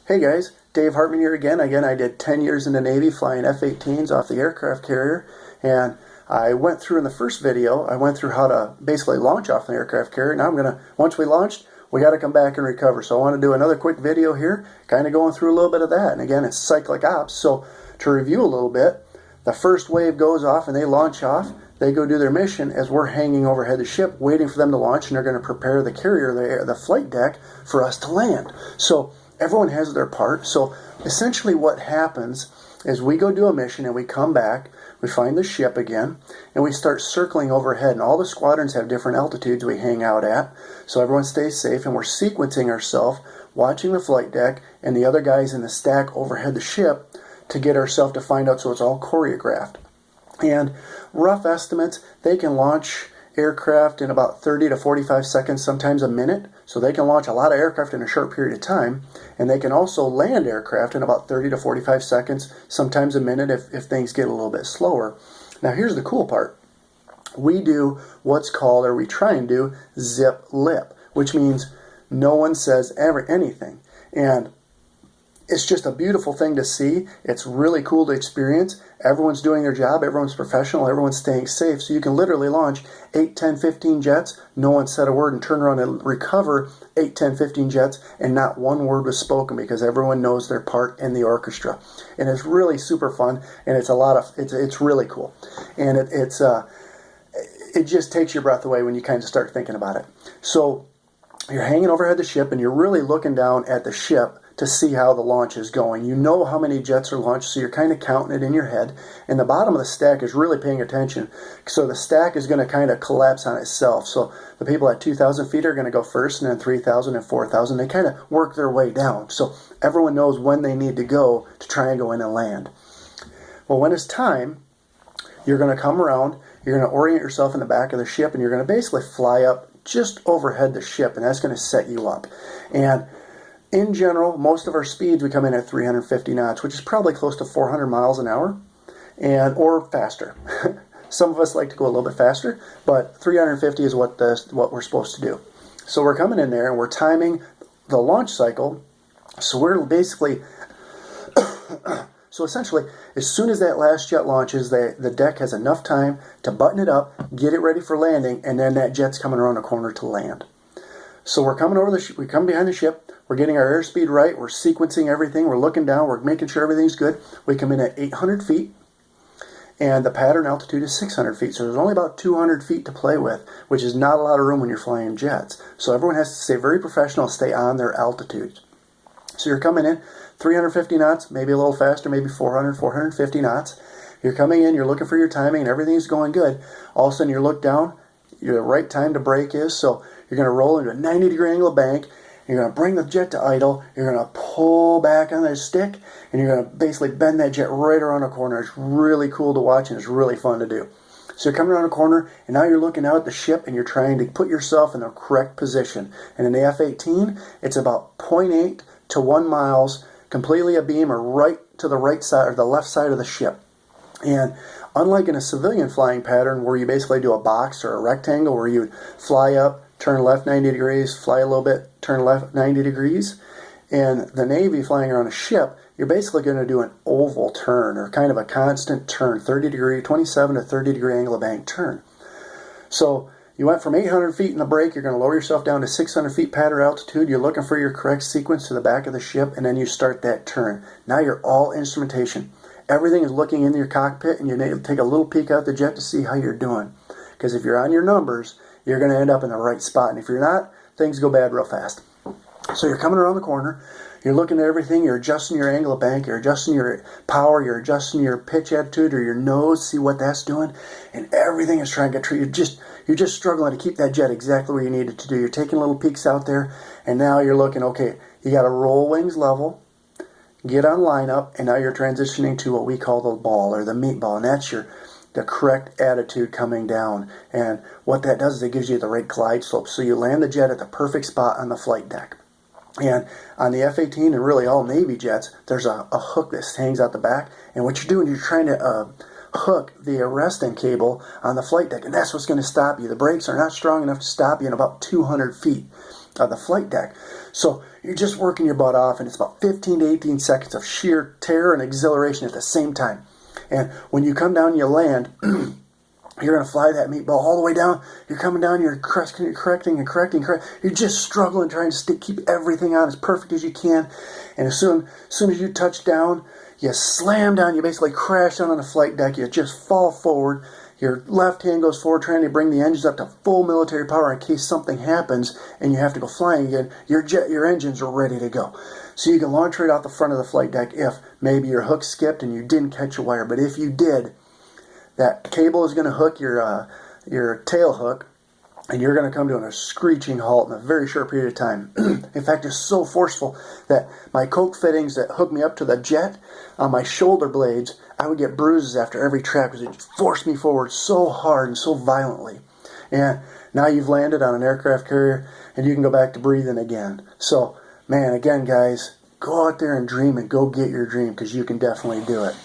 Hey guys, Dave Hartman here again. I did 10 years in the Navy flying F-18s off the aircraft carrier, and I went through in the first video, I went through how to basically launch off an aircraft carrier. Now once we launched, we got to come back and recover. So I want to do another quick video here, kind of going through a little bit of that. And again, it's cyclic ops. So to review a little bit, the first wave goes off and they launch off. They go do their mission as we're hanging overhead the ship, waiting for them to launch, and they're going to prepare the carrier, the flight deck, for us to land. So everyone has their part. So essentially what happens is we go do a mission and we come back, we find the ship again, and we start circling overhead. And all the squadrons have different altitudes we hang out at, so everyone stays safe, and we're sequencing ourselves, watching the flight deck and the other guys in the stack overhead the ship to get ourselves to find out, so it's all choreographed. And rough estimates, they can launch aircraft in about 30 to 45 seconds, sometimes a minute. So they can launch a lot of aircraft in a short period of time. And they can also land aircraft in about 30 to 45 seconds, sometimes a minute if things get a little bit slower. Now here's the cool part. We do what's called, or we try and do, zip lip, which means no one says anything. And it's just a beautiful thing to see. It's really cool to experience. Everyone's doing their job. Everyone's professional. Everyone's staying safe. So you can literally launch 8, 10, 15 jets. No one said a word, and turn around and recover 8, 10, 15 jets, and not one word was spoken because everyone knows their part in the orchestra. And it's really super fun, and it's really cool. And it just takes your breath away when you kind of start thinking about it. So you're hanging overhead the ship, and you're really looking down at the ship to see how the launch is going. You know how many jets are launched, so you're kind of counting it in your head. And the bottom of the stack is really paying attention. So the stack is going to kind of collapse on itself. So the people at 2,000 feet are going to go first, and then 3,000 and 4,000. They kind of work their way down. So everyone knows when they need to go to try and go in and land. Well, when it's time, you're going to come around, you're going to orient yourself in the back of the ship, and you're going to basically fly up just overhead the ship, and that's going to set you up. And in general, most of our speeds, we come in at 350 knots, which is probably close to 400 miles an hour, or faster. Some of us like to go a little bit faster, but 350 is what we're supposed to do. So we're coming in there, and we're timing the launch cycle. So we're basically, so essentially, as soon as that last jet launches, the deck has enough time to button it up, get it ready for landing, and then that jet's coming around the corner to land. So we're coming over we come behind the ship. We're getting our airspeed right. We're sequencing everything. We're looking down. We're making sure everything's good. We come in at 800 feet, and the pattern altitude is 600 feet. So there's only about 200 feet to play with, which is not a lot of room when you're flying jets. So everyone has to stay very professional, stay on their altitudes. So you're coming in 350 knots, maybe a little faster, maybe 400, 450 knots. You're coming in, you're looking for your timing, and everything's going good. All of a sudden you look down, the right time to brake is, so you're going to roll into a 90-degree angle of bank. You're going to bring the jet to idle. You're going to pull back on the stick, and you're going to basically bend that jet right around a corner. It's really cool to watch, and it's really fun to do. So you're coming around a corner, and now you're looking out at the ship, and you're trying to put yourself in the correct position. And in the F-18, it's about 0.8 to 1 miles, completely abeam, or right to the right side or the left side of the ship. And unlike in a civilian flying pattern where you basically do a box or a rectangle where you fly up, turn left 90 degrees, fly a little bit, turn left 90 degrees. In the Navy, flying around a ship, you're basically going to do an oval turn, or kind of a constant turn, 27 to 30 degree angle of bank turn. So you went from 800 feet in the brake, you're going to lower yourself down to 600 feet pattern altitude, you're looking for your correct sequence to the back of the ship, and then you start that turn. Now you're all instrumentation. Everything is looking in your cockpit, and you need to take a little peek out the jet to see how you're doing. Because if you're on your numbers, you're going to end up in the right spot. And if you're not, things go bad real fast. So you're coming around the corner, you're looking at everything, you're adjusting your angle of bank, you're adjusting your power, you're adjusting your pitch attitude or your nose, see what that's doing, and everything is trying to get treated. You're just struggling to keep that jet exactly where you need it to do. You're taking little peeks out there, and now you're looking, okay, you got to roll wings level, get on lineup, and now you're transitioning to what we call the ball, or the meatball, and that's the correct attitude coming down. And what that does is it gives you the right glide slope. So you land the jet at the perfect spot on the flight deck. And on the F-18 and really all Navy jets, there's a hook that hangs out the back. And what you're doing, you're trying to hook the arresting cable on the flight deck. And that's what's going to stop you. The brakes are not strong enough to stop you in about 200 feet. the flight deck. So you're just working your butt off, and it's about 15 to 18 seconds of sheer terror and exhilaration at the same time. And when you come down and you land, you're going to fly that meatball all the way down. You're coming down, you're correcting. You're just struggling, trying to keep everything on as perfect as you can. And as soon as you touch down, you slam down, you basically crash down on the flight deck, you just fall forward. Your left hand goes forward trying to bring the engines up to full military power in case something happens and you have to go flying again. Your engines are ready to go. So you can launch right out the front of the flight deck if maybe your hook skipped and you didn't catch a wire. But if you did, that cable is going to hook your tail hook, and you're going to come to a screeching halt in a very short period of time. In fact, it's so forceful that my coke fittings that hook me up to the jet on my shoulder blades, I would get bruises after every trap because it just forced me forward so hard and so violently. And now you've landed on an aircraft carrier, and you can go back to breathing again. So, man, again, guys, go out there and dream and go get your dream, because you can definitely do it.